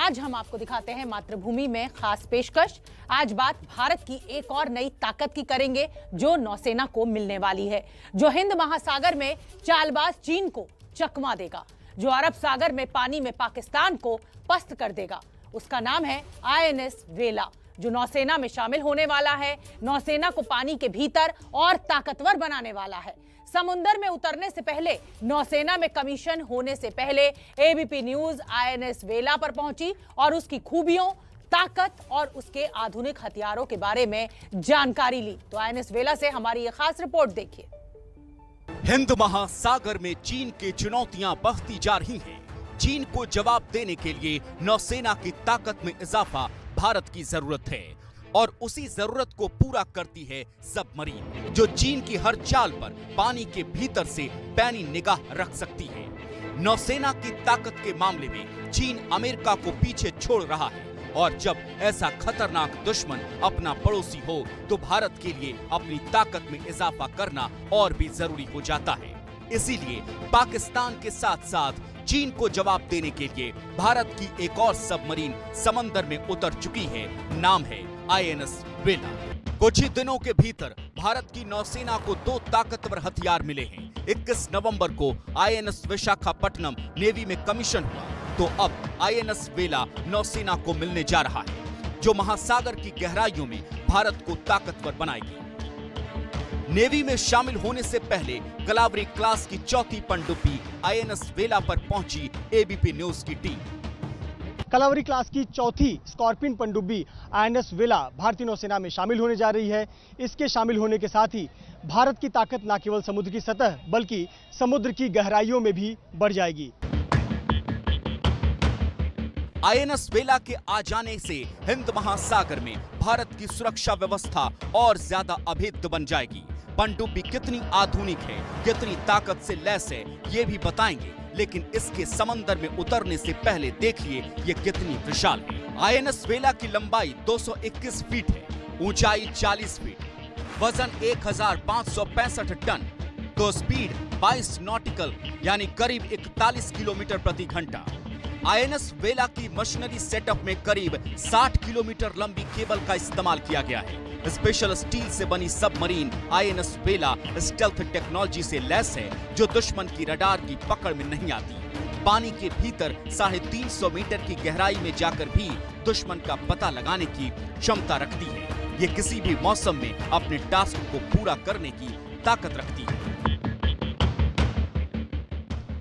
आज हम आपको दिखाते हैं मातृभूमि में खास पेशकश। आज बात भारत की एक और नई ताकत की करेंगे जो नौसेना को मिलने वाली है, जो हिंद महासागर में चालबाज चीन को चकमा देगा, जो अरब सागर में पानी में पाकिस्तान को पस्त कर देगा। उसका नाम है INS वेला, जो नौसेना में शामिल होने वाला है। नौसेना को पानी के भीतर और ताकतवर बनाने वाला है। समुद्र में उतरने से पहले, नौसेना में कमीशन होने से पहले ABP न्यूज INS वेला पर पहुंची और उसकी खूबियों, ताकत और उसके आधुनिक हथियारों के बारे में जानकारी ली। तो INS वेला से हमारी ये खास रिपोर्ट देखिए। हिंद महासागर में चीन की चुनौतियां बढ़ती जा रही हैं। चीन को जवाब देने के लिए नौसेना की ताकत में इजाफा भारत की जरूरत है और उसी जरूरत को पूरा करती है सबमरीन, जो चीन की हर चाल पर पानी के भीतर से पैनी निगाह रख सकती है। नौसेना की ताकत के मामले में चीन अमेरिका को पीछे छोड़ रहा है और जब ऐसा खतरनाक दुश्मन अपना पड़ोसी हो तो भारत के लिए अपनी ताकत में इजाफा करना और भी जरूरी हो जाता है। इसीलिए पाकिस्तान के साथ साथ चीन को जवाब देने के लिए भारत की एक और सबमरीन समंदर में उतर चुकी है। नाम है INS वेला। कुछ ही दिनों के भीतर भारत की नौसेना को 2 ताकतवर हथियार मिले हैं। 21 नवंबर को INS विशाखापट्टनम नेवी में कमीशन हुआ, तो अब INS वेला नौसेना को मिलने जा रहा है, जो महासागर की गहराइयों में भारत को ताकतवर बनाएगी। नेवी में शामिल होने से पहले कलावरी क्लास की चौथी पनडुब्बी INS वेला पर पहुंची ABP न्यूज की टीम। कलावरी क्लास की चौथी स्कॉर्पियन पनडुब्बी INS वेला भारतीय नौसेना में शामिल होने जा रही है। इसके शामिल होने के साथ ही भारत की ताकत न केवल समुद्र की सतह बल्कि समुद्र की गहराइयों में भी बढ़ जाएगी। INS वेला के आ जाने से हिंद महासागर में भारत की सुरक्षा व्यवस्था और ज्यादा अभेद्य बन जाएगी। पनडुब्बी कितनी आधुनिक है, कितनी ताकत से लैस है, ये भी बताएंगे, लेकिन इसके समंदर में उतरने से पहले देखिए ये कितनी विशाल है। INS वेला की लंबाई 221 फीट है, ऊंचाई 40 फीट, वजन 1565 टन, तो स्पीड 22 नॉटिकल यानी करीब 41 किलोमीटर प्रति घंटा। INS वेला की मशीनरी सेटअप में करीब 60 किलोमीटर लंबी केबल का इस्तेमाल किया गया है। स्पेशल स्टील से बनी सबमरीन INS वेला स्टेल्थ टेक्नोलॉजी से लैस है, जो दुश्मन की रडार की पकड़ में नहीं आती। पानी के भीतर 350 मीटर की गहराई में जाकर भी दुश्मन का पता लगाने की क्षमता रखती है। ये किसी भी मौसम में अपने टास्क को पूरा करने की ताकत रखती है।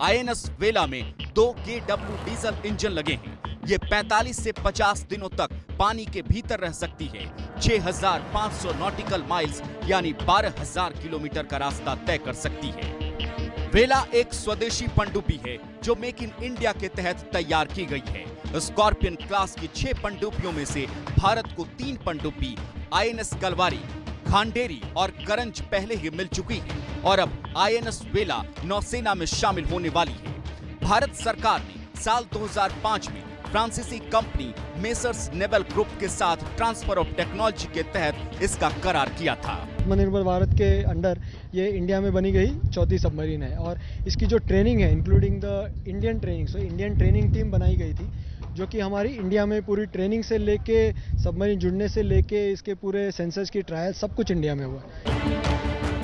INS वेला में 2 KW डीजल इंजन लगे हैं। ये 45 से 50 दिनों तक पानी के भीतर रह सकती है। 6500 नॉटिकल माइल्स यानी 12000 किलोमीटर का रास्ता तय कर सकती है। वेला एक स्वदेशी पनडुब्बी है जो मेक इन इंडिया के तहत तैयार की गई है। स्कॉर्पियन क्लास की 6 पनडुब्बियों में से भारत को 3 पनडुब्बी INS गलवारी, खांडेरी और करंज पहले ही मिल चुकी है और अब INS वेला नौसेना में शामिल होने वाली है। भारत सरकार ने साल 2005 में फ्रांसीसी कंपनी मेसर्स नेवल ग्रुप के साथ ट्रांसफर ऑफ टेक्नोलॉजी के तहत इसका करार किया था। आत्मनिर्भर भारत के अंडर ये इंडिया में बनी गई चौथी सबमरीन है और इसकी जो ट्रेनिंग है including the Indian training, Indian training team बनाई गई थी, जो कि हमारी इंडिया में पूरी ट्रेनिंग से लेके सबमरीन जुड़ने से लेके इसके पूरे सेंसर्स की ट्रायल सब कुछ इंडिया में हुआ है।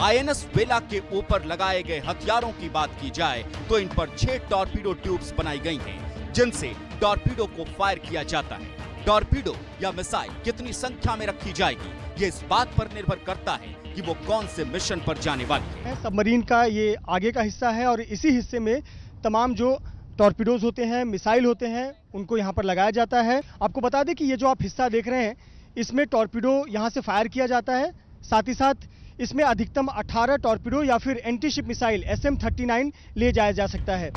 INS वेला के ऊपर लगाए गए हथियारों की बात की जाए तो इन पर 6 टॉर्पीडो ट्यूब्स बनाई गई हैं, जिनसे टॉर्पीडो को फायर किया जाता है। टॉर्पीडो या मिसाइल कितनी संख्या में रखी जाएगी, ये इस बात पर निर्भर करता है कि वो कौन से मिशन पर जाने वाली है। सबमरीन का ये आगे का हिस्सा है और इसी हिस्से में तमाम जो टॉर्पीडोज होते हैं, मिसाइल होते हैं, उनको यहाँ पर लगाया जाता है। आपको बता दें कि ये जो आप हिस्सा देख रहे हैं, इसमें टॉर्पीडो यहाँ से फायर किया जाता है। साथ ही साथ इसमें अधिकतम 18 टॉर्पीडो या फिर एंटी शिप मिसाइल SM-39 ले जाया जा सकता है।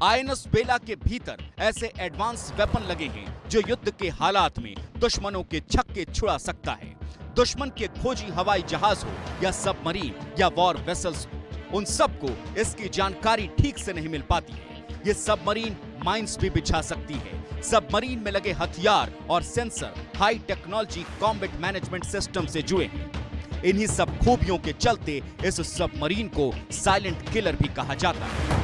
INS वेला के भीतर ऐसे एडवांस वेपन लगे हैं जो युद्ध के हालात में दुश्मनों के छक्के छुड़ा सकता है। दुश्मन के खोजी हवाई जहाज हो या सबमरीन या वॉर वेसल्स, उन सबको इसकी जानकारी ठीक से नहीं मिल पाती है। ये सबमरीन माइंस भी बिछा सकती है। सबमरीन में लगे हथियार और sensor high technology combat management system से जुड़े हैं। इन्हीं सब खूबियों के चलते इस सबमरीन को साइलेंट किलर भी कहा जाता है।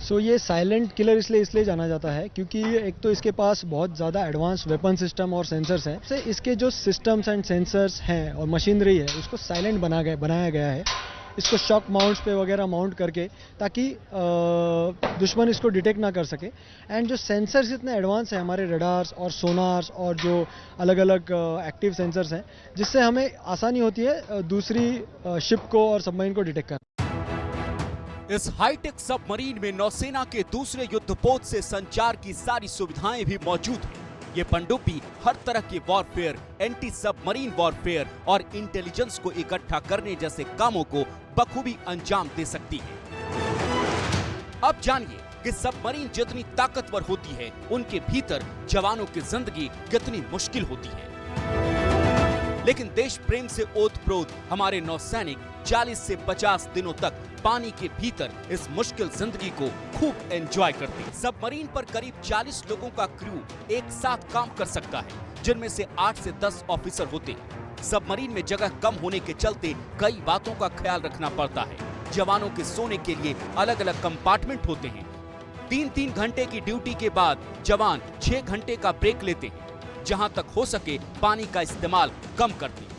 सो ये साइलेंट किलर इसलिए जाना जाता है क्योंकि एक तो इसके पास बहुत ज़्यादा एडवांस वेपन सिस्टम और सेंसर्स हैं। से इसके जो सिस्टम्स एंड सेंसर्स हैं और मशीनरी है उसको साइलेंट बनाया गया है। इसको शॉक माउंट्स पे वगैरह माउंट करके ताकि दुश्मन इसको डिटेक्ट ना कर सके। एंड जो सेंसर्स इतने एडवांस हैं हमारे रडार्स और सोनार्स और जो अलग अलग एक्टिव सेंसर्स हैं जिससे हमें आसानी होती है दूसरी शिप को और सबमरीन को डिटेक्ट करना। इस हाईटेक सबमरीन में नौसेना के दूसरे युद्धपोत से संचार की सारी सुविधाएं भी मौजूद हैं। ये पनडुब्बी हर तरह के वॉरफेयर, एंटी सबमरीन वॉरफेयर और इंटेलिजेंस को इकट्ठा करने जैसे कामों को बखूबी अंजाम दे सकती है। अब जानिए कि सबमरीन जितनी ताकतवर होती है उनके भीतर जवानों की जिंदगी कितनी मुश्किल होती है। लेकिन देश प्रेम से ओतप्रोत हमारे नौसैनिक 40 से 50 दिनों तक पानी के भीतर इस मुश्किल जिंदगी को खूब एंजॉय करते हैं। सबमरीन पर करीब 40 लोगों का क्रू एक साथ काम कर सकता है, जिनमें से 8 से 10 ऑफिसर होते हैं। सबमरीन में जगह कम होने के चलते कई बातों का ख्याल रखना पड़ता है। जवानों के सोने के लिए अलग अलग कंपार्टमेंट होते हैं। 3-3 घंटे की ड्यूटी के बाद जवान 6 घंटे का ब्रेक लेते हैं। जहां तक हो सके पानी का इस्तेमाल कम करते हैं।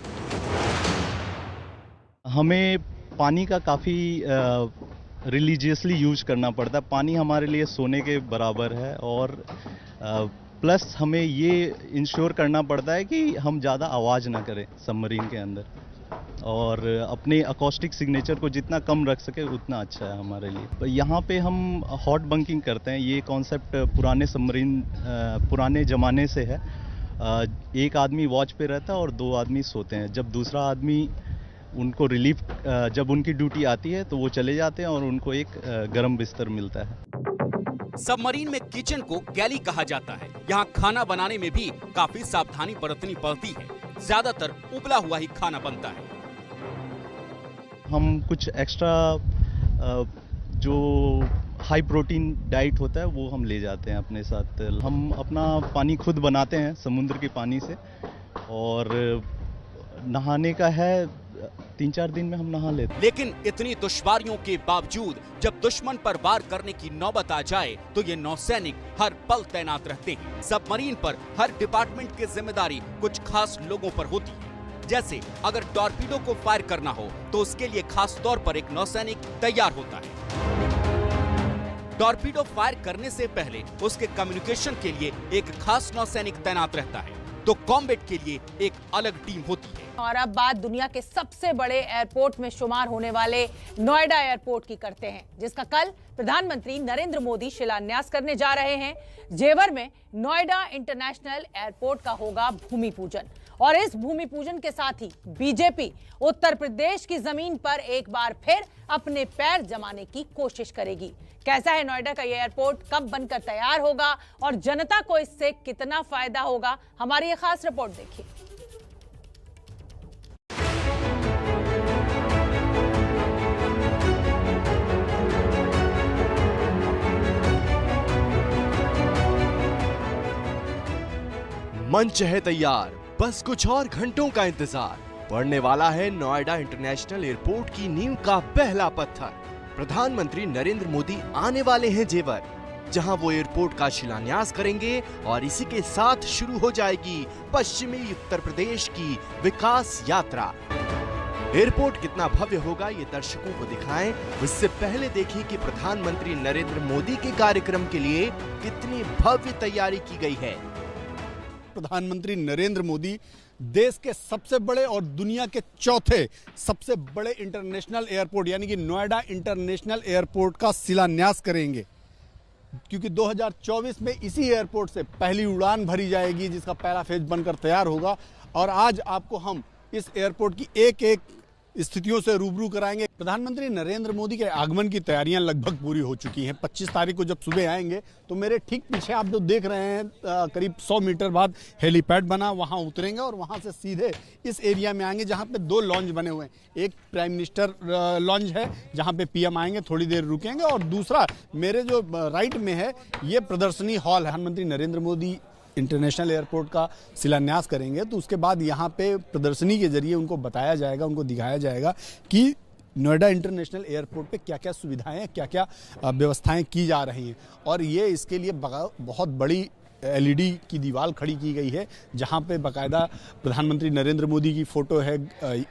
हमें पानी का काफ़ी रिलीजियसली यूज करना पड़ता है। पानी हमारे लिए सोने के बराबर है और प्लस हमें ये इंश्योर करना पड़ता है कि हम ज़्यादा आवाज़ ना करें सबमरीन के अंदर और अपने अकॉस्टिक सिग्नेचर को जितना कम रख सके उतना अच्छा है हमारे लिए। यहाँ पे हम हॉट बंकिंग करते हैं। ये कॉन्सेप्ट पुराने सबमरीन पुराने ज़माने से है। एक आदमी वॉच पे रहता है और 2 आदमी सोते हैं। जब दूसरा आदमी उनको रिलीफ जब उनकी ड्यूटी आती है तो वो चले जाते हैं और उनको एक गर्म बिस्तर मिलता है। सबमरीन में किचन को गैली कहा जाता है। यहाँ खाना बनाने में भी काफी सावधानी बरतनी पड़ती है। ज्यादातर उबला हुआ ही खाना बनता है। हम कुछ एक्स्ट्रा जो हाई प्रोटीन डाइट होता है वो हम ले जाते हैं अपने साथ। हम अपना पानी खुद बनाते हैं समुद्र के पानी से और नहाने का है 3-4 दिन में हम नहा लेते हैं। लेकिन इतनी दुश्वारियों के बावजूद जब दुश्मन पर वार करने की नौबत आ जाए तो ये नौसैनिक हर पल तैनात रहते हैं। सबमरीन पर हर डिपार्टमेंट की जिम्मेदारी कुछ खास लोगों पर होती है। जैसे अगर टॉर्पीडो को फायर करना हो तो उसके लिए खास तौर पर एक नौसैनिक तैयार होता है। टॉर्पीडो फायर करने से पहले उसके कम्युनिकेशन के लिए एक खास नौसैनिक तैनात रहता है, तो कॉम्बैट के लिए एक अलग टीम होती है। और अब बात दुनिया के सबसे बड़े एयरपोर्ट में शुमार होने वाले नोएडा एयरपोर्ट की करते हैं, जिसका कल प्रधानमंत्री नरेंद्र मोदी शिलान्यास करने जा रहे हैं। जेवर में नोएडा इंटरनेशनल एयरपोर्ट का होगा भूमि पूजन और इस भूमि पूजन के साथ ही बीजेपी उत्तर प्रदेश की जमीन पर एक बार फिर अपने पैर जमाने की कोशिश करेगी। कैसा है नोएडा का ये एयरपोर्ट, कब बनकर तैयार होगा और जनता को इससे कितना फायदा होगा, हमारी ये खास रिपोर्ट देखिए। मंच है तैयार, बस कुछ और घंटों का इंतजार। पड़ने वाला है नोएडा इंटरनेशनल एयरपोर्ट की नींव का पहला पत्थर। प्रधानमंत्री नरेंद्र मोदी आने वाले हैं जेवर, जहां वो एयरपोर्ट का शिलान्यास करेंगे और इसी के साथ शुरू हो जाएगी पश्चिमी उत्तर प्रदेश की विकास यात्रा। एयरपोर्ट कितना भव्य होगा ये दर्शकों को दिखाएं, उससे पहले देखिए कि प्रधानमंत्री नरेंद्र मोदी के कार्यक्रम के लिए कितनी भव्य तैयारी की गई है। प्रधानमंत्री नरेंद्र मोदी देश के सबसे बड़े और दुनिया के चौथे सबसे बड़े इंटरनेशनल एयरपोर्ट यानी कि नोएडा इंटरनेशनल एयरपोर्ट का शिलान्यास करेंगे, क्योंकि 2024 में इसी एयरपोर्ट से पहली उड़ान भरी जाएगी, जिसका पहला फेज बनकर तैयार होगा। और आज आपको हम इस एयरपोर्ट की एक एक स्थितियों से रूबरू कराएंगे। प्रधानमंत्री नरेंद्र मोदी के आगमन की तैयारियां लगभग पूरी हो चुकी हैं। 25 तारीख को जब सुबह आएंगे तो मेरे ठीक पीछे आप जो देख रहे हैं करीब 100 मीटर बाद हेलीपैड बना, वहां उतरेंगे और वहां से सीधे इस एरिया में आएंगे जहां पे 2 लॉन्ज बने हुए हैं। एक प्राइम मिनिस्टर लॉन्ज है जहां पे पीएम आएंगे, थोड़ी देर रुकेंगे, और दूसरा मेरे जो राइट में है ये प्रदर्शनी हॉल है। प्रधानमंत्री नरेंद्र मोदी इंटरनेशनल एयरपोर्ट का शिलान्यास करेंगे तो उसके बाद यहाँ पे प्रदर्शनी के जरिए उनको बताया जाएगा, उनको दिखाया जाएगा कि नोएडा इंटरनेशनल एयरपोर्ट पे क्या क्या सुविधाएं हैं, क्या क्या व्यवस्थाएं की जा रही हैं। और ये इसके लिए बहुत बड़ी LED की दीवार खड़ी की गई है, जहां पे बाकायदा प्रधानमंत्री नरेंद्र मोदी की फ़ोटो है,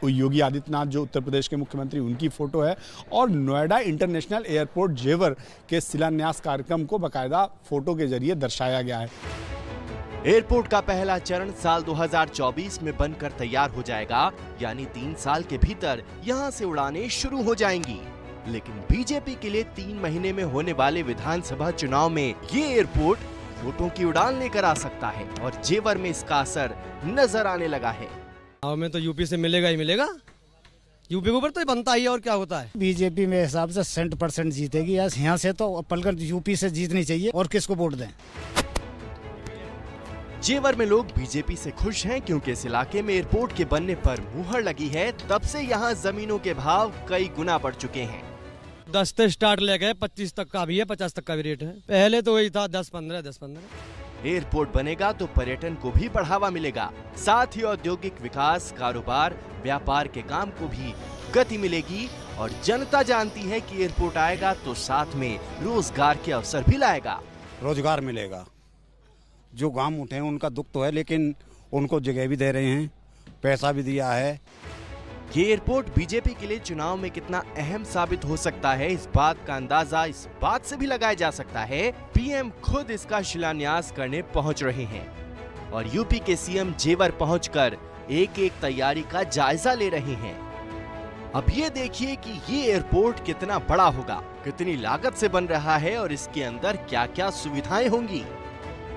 योगी आदित्यनाथ जो उत्तर प्रदेश के मुख्यमंत्री उनकी फ़ोटो है, और नोएडा इंटरनेशनल एयरपोर्ट जेवर के शिलान्यास कार्यक्रम को बाकायदा फ़ोटो के जरिए दर्शाया गया है। एयरपोर्ट का पहला चरण साल 2024 में बनकर तैयार हो जाएगा, यानी 3 साल के भीतर यहां से उड़ानें शुरू हो जाएंगी। लेकिन बीजेपी के लिए 3 महीने में होने वाले विधानसभा चुनाव में ये एयरपोर्ट वोटों की उड़ान लेकर आ सकता है और जेवर में इसका असर नजर आने लगा है। हमें तो यूपी से मिलेगा ही मिलेगा, यूपी के ऊपर तो बनता ही है, और क्या होता है। बीजेपी मेरे हिसाब से 100% जीतेगी। यहाँ से तो पलकर यूपी से जीतनी चाहिए, और किसको वोट दें। जेवर में लोग बीजेपी से खुश हैं क्योंकि इस इलाके में एयरपोर्ट के बनने पर मुहर लगी है। तब से यहाँ जमीनों के भाव कई गुना बढ़ चुके हैं। 10 से स्टार्ट ले गए, 25 तक का भी है, 50 तक का भी रेट है। पहले तो वही था 10-15। एयरपोर्ट बनेगा तो पर्यटन को भी बढ़ावा मिलेगा, साथ ही औद्योगिक विकास, कारोबार, व्यापार के काम को भी गति मिलेगी। और जनता जानती है कि एयरपोर्ट आएगा तो साथ में रोजगार के अवसर भी लाएगा। रोजगार मिलेगा। जो गांव उठे हैं उनका दुख तो है, लेकिन उनको जगह भी दे रहे हैं, पैसा भी दिया है। ये एयरपोर्ट बीजेपी के लिए चुनाव में कितना अहम साबित हो सकता है, इस बात का अंदाजा इस बात से भी लगाया जा सकता है। पीएम खुद इसका शिलान्यास करने पहुंच रहे हैं और यूपी के सीएम जेवर पहुंचकर एक-एक तैयारी का जायजा ले रहे हैं। अब ये देखिए कि ये एयरपोर्ट कितना बड़ा होगा, कितनी लागत से बन रहा है और इसके अंदर क्या-क्या सुविधाएं होंगी।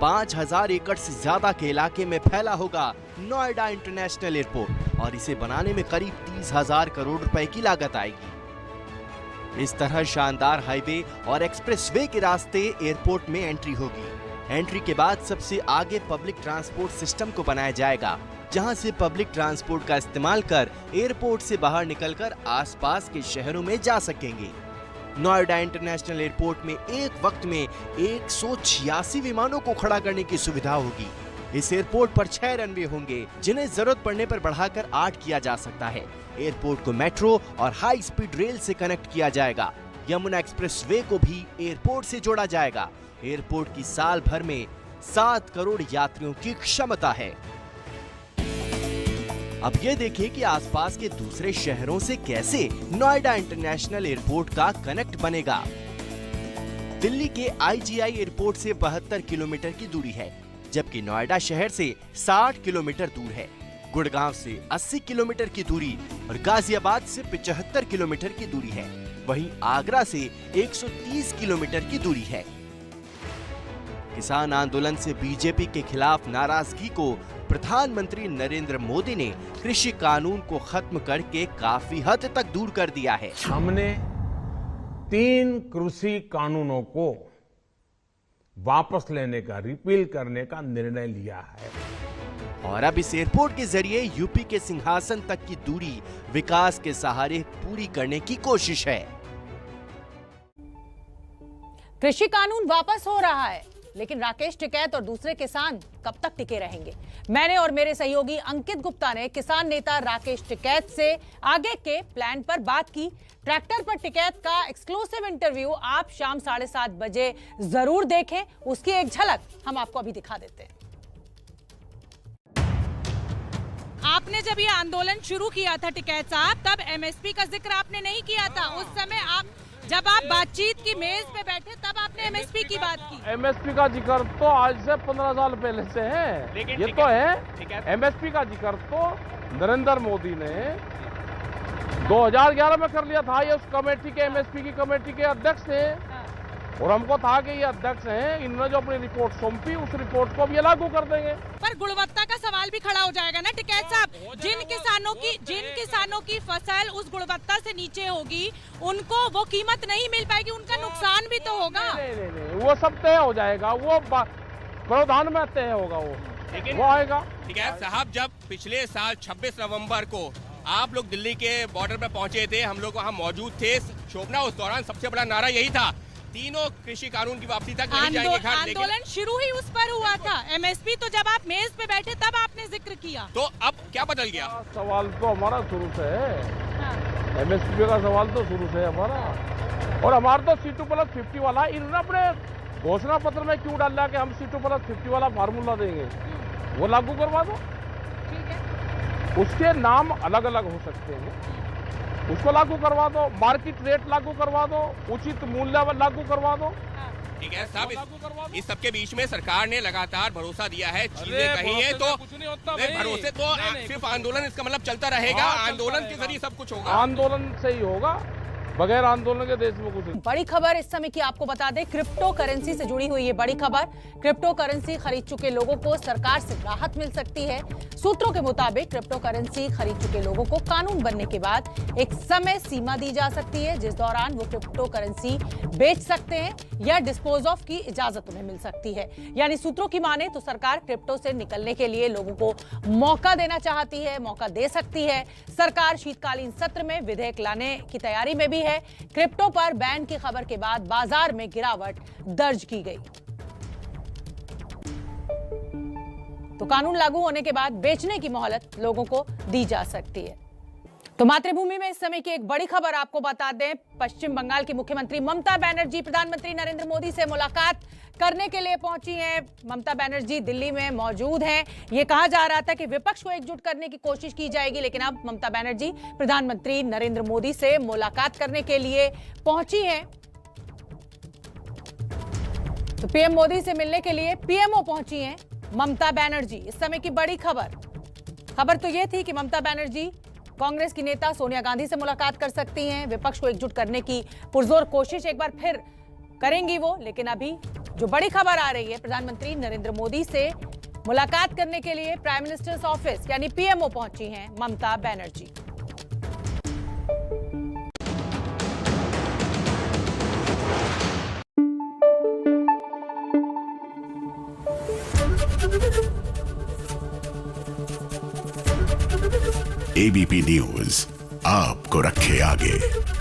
5000 एकड़ से ज्यादा के इलाके में फैला होगा नोएडा इंटरनेशनल एयरपोर्ट और इसे बनाने में करीब 30,000 करोड़ रुपए की लागत आएगी। इस तरह शानदार हाईवे और एक्सप्रेसवे के रास्ते एयरपोर्ट में एंट्री होगी। एंट्री के बाद सबसे आगे पब्लिक ट्रांसपोर्ट सिस्टम को बनाया जाएगा, जहां से पब्लिक ट्रांसपोर्ट का इस्तेमाल कर एयरपोर्ट से बाहर निकलकर आसपास के शहरों में जा सकेंगे। नोएडा इंटरनेशनल एयरपोर्ट में एक वक्त में 186 विमानों को खड़ा करने की सुविधा होगी। इस एयरपोर्ट पर 6 रनवे होंगे, जिन्हें जरूरत पड़ने पर बढ़ाकर 8 किया जा सकता है। एयरपोर्ट को मेट्रो और हाई स्पीड रेल से कनेक्ट किया जाएगा। यमुना एक्सप्रेसवे को भी एयरपोर्ट से जोड़ा जाएगा। एयरपोर्ट की साल भर में 7 करोड़ यात्रियों की क्षमता है। अब ये देखिए कि आसपास के दूसरे शहरों से कैसे नोएडा इंटरनेशनल एयरपोर्ट का कनेक्ट बनेगा। दिल्ली के IGI एयरपोर्ट से 72 किलोमीटर की दूरी है, जबकि नोएडा शहर से 60 किलोमीटर दूर है। गुड़गांव से 80 किलोमीटर की दूरी और गाजियाबाद से 75 किलोमीटर की दूरी है। वहीं आगरा से 130 किलोमीटर की दूरी है। किसान आंदोलन से बीजेपी के खिलाफ नाराजगी को प्रधानमंत्री नरेंद्र मोदी ने कृषि कानून को खत्म करके काफी हद तक दूर कर दिया है। हमने 3 कृषि कानूनों को वापस लेने का, रिपील करने का निर्णय लिया है। और अब इस एयरपोर्ट के जरिए यूपी के सिंहासन तक की दूरी विकास के सहारे पूरी करने की कोशिश है। कृषि कानून वापस हो रहा है, लेकिन राकेश टिकैत और दूसरे किसान कब तक टिके रहेंगे? मैंने और मेरे सहयोगी अंकित गुप्ता ने किसान नेता राकेश टिकैत से आगे के प्लान पर बात की। ट्रैक्टर पर टिकैत का एक्सक्लूसिव इंटरव्यू आप शाम 7:30 बजे जरूर देखें। उसकी एक झलक हम आपको अभी दिखा देते हैं। आपने जब ये आंदोलन शुरू किया था टिकैत साहब, तब MSP का जिक्र आपने नहीं किया था। उस समय जब आप बातचीत की मेज पे बैठे तब आपने MSP की बात की। MSP का जिक्र तो आज से 15 साल पहले से है। ये तो है MSP का जिक्र तो नरेंद्र मोदी ने 2011 में कर लिया था। ये उस कमेटी के MSP की कमेटी के अध्यक्ष थे और हमको था कि ये अध्यक्ष हैं, इन्होंने जो अपनी रिपोर्ट सौंपी उस रिपोर्ट को अब ये लागू कर देंगे। पर गुणवत्ता का सवाल भी खड़ा हो जाएगा ना टिकैत साहब। जिन किसानों की फसल उस गुणवत्ता से नीचे होगी, उनको वो कीमत नहीं मिल पाएगी, उनका नुकसान भी तो होगा। नहीं, वो सब तय हो जाएगा, वो प्रावधान में तय होगा, वो आएगा। टिकैत साहब, जब पिछले साल 26 नवंबर को आप लोग दिल्ली के बॉर्डर पर पहुंचे थे, हम लोग वहाँ मौजूद थे शोभना, उस दौरान सबसे बड़ा नारा यही था, तीनों कृषि कानून की वापसी तक नहीं जाएंगे। आंदोलन शुरू ही उस पर हुआ था। MSP तो जब आप मेज पे बैठे तब आपने जिक्र किया। तो अब क्या बदल गया? सवाल तो हमारा शुरू से है। MSP का सवाल तो शुरू से है हमारा, और हमारा तो C2+50 वाला इन्होंने अपने घोषणा पत्र में क्यों डाला कि हम C2+50 वाला फार्मूला देंगे, वो लागू करवा दो। उसके नाम अलग अलग हो सकते हैं, उसको लागू करवा दो, मार्केट रेट लागू करवा दो, उचित मूल्य लागू करवा दो। ठीक है साहब, इस सबके बीच में सरकार ने लगातार भरोसा दिया है, चीजें कही है, तो भरोसे तो सिर्फ आंदोलन इसका मतलब चलता रहेगा, आंदोलन के जरिए सब कुछ होगा, आंदोलन से ही होगा, बगैर आंदोलन के देश में कुछ। बड़ी खबर इस समय की आपको बता दें, क्रिप्टो करेंसी से जुड़ी हुई ये बड़ी खबर। क्रिप्टो करेंसी खरीद चुके लोगों को सरकार से राहत मिल सकती है। सूत्रों के मुताबिक क्रिप्टो करेंसी खरीद चुके लोगों को कानून बनने के बाद एक समय सीमा दी जा सकती है, जिस दौरान वो क्रिप्टो करेंसी बेच सकते हैं या डिस्पोज ऑफ की इजाजत उन्हें मिल सकती है। यानी सूत्रों की माने तो सरकार क्रिप्टो से निकलने के लिए लोगों को मौका देना चाहती है, मौका दे सकती है। सरकार शीतकालीन सत्र में विधेयक लाने की तैयारी में भी है। क्रिप्टो पर बैन की खबर के बाद बाजार में गिरावट दर्ज की गई। तो कानून लागू होने के बाद बेचने की मोहलत लोगों को दी जा सकती है। तो मातृभूमि में इस समय की एक बड़ी खबर आपको बता दें, पश्चिम बंगाल की मुख्यमंत्री ममता बनर्जी प्रधानमंत्री नरेंद्र मोदी से मुलाकात करने के लिए पहुंची हैं। ममता बनर्जी दिल्ली में मौजूद हैं। ये कहा जा रहा था कि विपक्ष को एकजुट करने की कोशिश की जाएगी, लेकिन अब ममता बनर्जी प्रधानमंत्री नरेंद्र मोदी से मुलाकात करने के लिए पहुंची हैं। तो पीएम मोदी से मिलने के लिए पीएमओ पहुंची हैं ममता बनर्जी। इस समय की बड़ी खबर तो यह थी कि ममता बनर्जी कांग्रेस की नेता सोनिया गांधी से मुलाकात कर सकती हैं, विपक्ष को एकजुट करने की पुरजोर कोशिश एक बार फिर करेंगी वो। लेकिन अभी जो बड़ी खबर आ रही है, प्रधानमंत्री नरेंद्र मोदी से मुलाकात करने के लिए प्राइम मिनिस्टर्स ऑफिस यानी पीएमओ पहुंची हैं ममता बनर्जी। एबीपी न्यूज आपको रखे आगे।